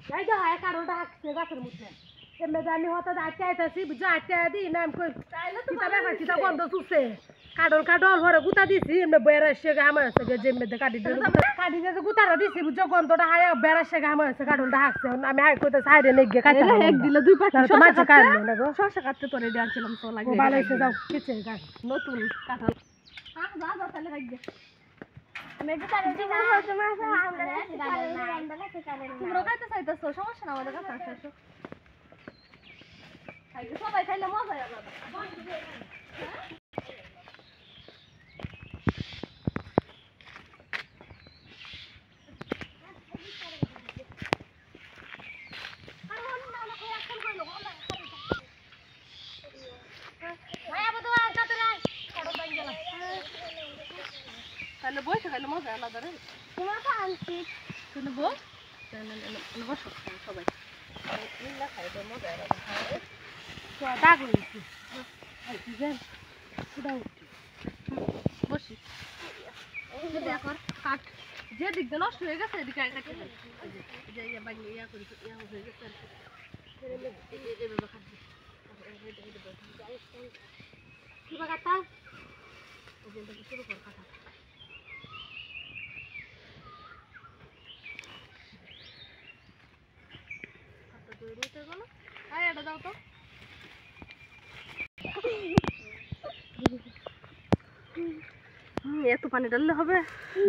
এই যে হয় কারোটা হাঁকছে গাছের মধ্যে এমনি জানি হঠাৎ আটকে আইতাছি বুঝছো আটকে দিই না আমি কই কিতা ব্যাপার কিতা গন্ধ চুষছে কাডল কাডল ভরে গুতা দিছি এমনি বেড়া শেগে আমার আছে যে এমনি কাটি দিয়ে গুতাটা দিছি বুঝছো গন্ধটা হায় বেড়া শেগে আমার আছে কাডলটা হাঁকছে আমি হাই কইতে সাইডে নেগে খাইতে এক দিলে দুই পাটি শসা কাটলো না গো শসা কাটতে তোরে দিয়েছিলাম তো লাগে ভালো হইছে যাও কিছে নতুন কাঁঠাল যা যা তাহলে রাখবে আমি একটু কাটে দিই না তোমরা খাইতে চাইতেছো সমস্যা না আমাদের কাছে আসো সবাই খাইলে মজা আলাদা তাহলে বসে খাইলে মজা আলাদা রে তোমার তো আনছি তুমি বল বসো সবাই খাইতে মজা আলাদা দাগ হয়েছি বসি দেখো কাঠ যে দিক দিয়ে নষ্ট হয়ে গেছে এদিকে কাটে ইয়া করে ইয়া হয়ে গেছে এভাবে কাটবে কিবা কাটা শুরু কর কাটা এটা দাও তো এত পানি ঢাললে হবে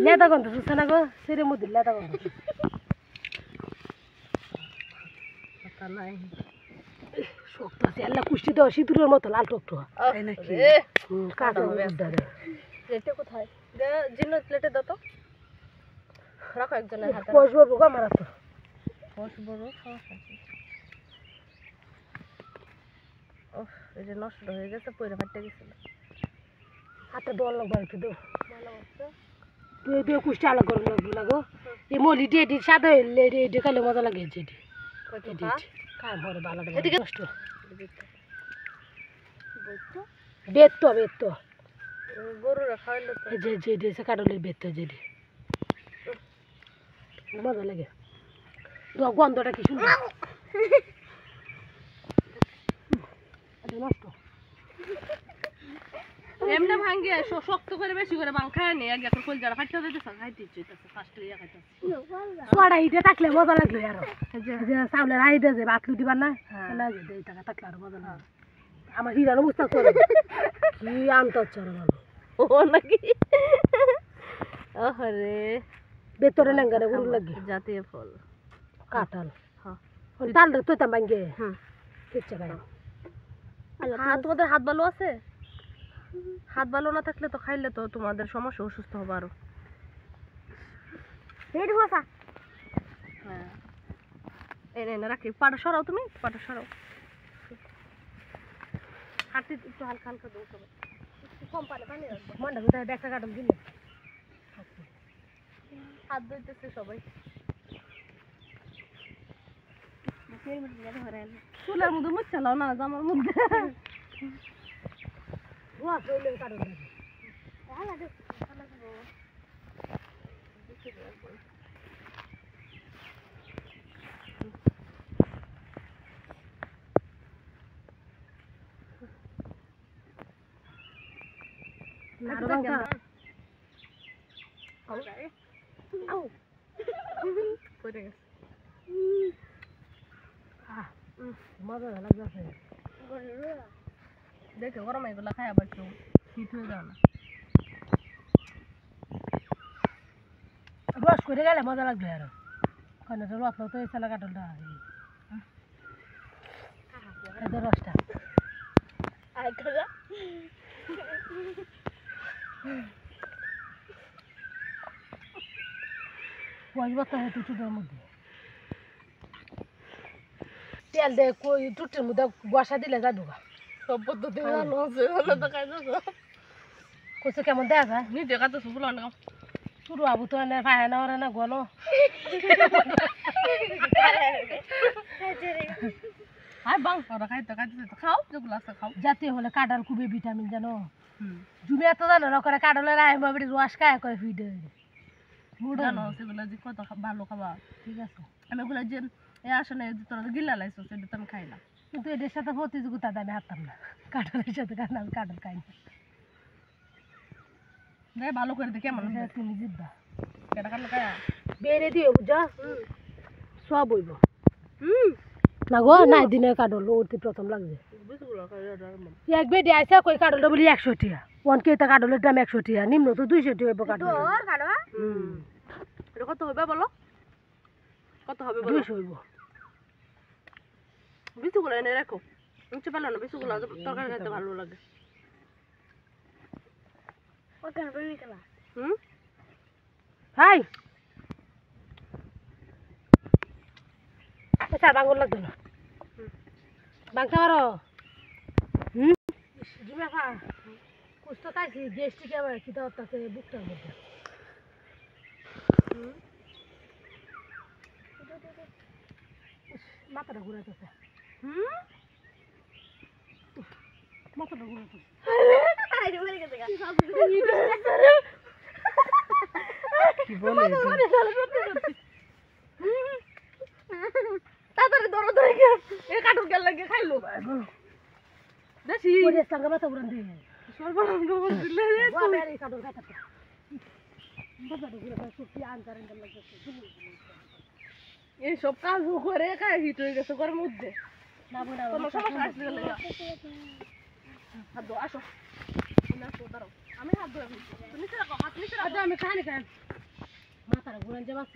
লেদা গন্ধ শুনছে না গো সেরে মধ্যে লেদা গন্ধ নাই শক্ত আছে আল্লাহ কুষ্টি দাও সিঁদুরের মতো লাল টকটো প্লেটে কোথায় জিন্ন প্লেটে দাও তো রাখো একজনের হাতে বসবো গো আমার তো বসবো সমস্যা ও এই যে নষ্ট হয়ে গেছে পয়রা ফাটতে গেছিল হাতে দল লাগবে একটু দেবো তুই তুই কুষ্টি আলাদা করে লাগবে না গো এই মলি ডেডি সাদা ডেডি খাইলে মজা লাগে যেটি খায় ভরে ভালো এদিকে নষ্ট বেত তো গরুরা খাওয়াইলে তো যে যে কাটলের বেত তো যেটি মজা লাগে গন্ধটা কি সুন্দর নষ্ট এমনি ভাঙ্গে শক্ত করে বেশি করে ভাঙ খায় নি আগে এখন কলজারা খাইতে দিতেছ খাইতে ইচ্ছেছে ফার্স্ট ইয়া খাইতেছে সোয়াটা হিটে থাকলে মজা লাগলো আর যে চাউলের আইদে যে বাতলু দিবার না না যে দেই টাকা থাকলে আর মজা না আমার হিরানো বুঝতে করে কি আনতে হচ্ছে আর ভালো ও নাকি ওরে ভেতরে লেঙ্গারে গুরু লাগে জাতীয় ফল কাঁঠাল হ্যাঁ তালটা তো তা ভাঙ্গে কিচ্ছা খাই হ্যাঁ তোমাদের হাত ভালো আছে হাত ভালো না থাকলে তো খাইলে তো তোমাদের সমস্যা অসুস্থ হবে আরো হ্যাঁ এনে রাখি পাটা সরাও তুমি পাটা সরাও হাতে একটু হালকা হালকা দেবো সবাই কম পানি পানি রাখবো মনটা কোথায় দেখা কাটল দিলে হাত ধুইতেছে সবাই চুলের মধ্যে মুচ্ছে লাও না জামার মধ্যে মজা লাগছে দেখে গরম এগুলো খাই আবার কেউ শীত হয়ে যাও না রস করে গেলে মজা লাগবে আরো ওখানে তো রস তো এই চালা কাটলটা রসটা পয়সা বস্তা হয়তো চুটের মধ্যে তেল দিয়ে কই টুটির মধ্যে বসা দিলে যাবো সব পদ্ধতি ভালো আছে কইছে কেমন দেখা যায় নিজে কাছে শুরু না শুরু আবু তো এনে পায় না ওরে না গলো হাই বাং ওরা খাইতে খাও যেগুলো আছে খাও জাতীয় হলে কাঁঠাল খুবই ভিটামিন জানো জুমে এত জানো না করে কাঁঠালের আইমাবড়ি রস খায় করে ফিডে জানো সেগুলো যে কত ভালো খাবার ঠিক আছে আমি ওগুলো যে এই আসলে তোরা তো গিলা লাইছো সেটা তো আমি খাই না কিন্তু এদের সাথে প্রতিযোগিতা আমি হারতাম না কাঁঠালের সাথে কারণ আমি কাঁঠাল খাই না দেখ ভালো করে দেখে কেমন তুমি জিতবা কেটা কাটলো খায় বেড়ে দিও বুঝা সব হইব না গো নাই দিনে কাঁঠাল ওটি প্রথম লাগবে এক বেডি আইসা কই কাঁঠালটা বলি 100 টাকা ওয়ান কেতা কাঁঠালের দাম 100 টাকা নিম্ন তো 200 টাকা হইব কাঁঠাল এটা কত হবে বলো কত হবে বলো 200 হইব বিচুগুলো এনে রাখো নিচে পেলো না বিচুগুলো তরকারি খেতে ভালো লাগে হাই আচ্ছা বাঙ্গুর লাগতো না বাংতে পারো জিমাখা কুস্তো খাইছি গ্যাস্ট্রিক আবার খিদা হচ্ছে বুকটার মধ্যে মাথাটা ঘুরাইতেছে মাথাটা ঘুরাইতেছে কি বলে তাড়াতাড়ি ধরো ধরে এ কাটুর গেল লাগে খাইলো বেশি ওরে সঙ্গে মাথা ঘুরান দিয়ে সর্বনাশ দিলে বাবারে কাটুর খাইতে বাবারে ঘুরাইতে সুতি আনকারেন গেল লাগে এই সব কাজ করে খাই হিট হয়ে গেছে ঘরের মধ্যে না বড়া তোমার সমস্যা আসলে গেলে হাত ধো আসো তুমি আসো দাঁড়াও আমি হাত ধরে তুমি নিচে রাখো হাত নিচে রাখো আমি খাই না মাথাটা ঘুরান যে মাছ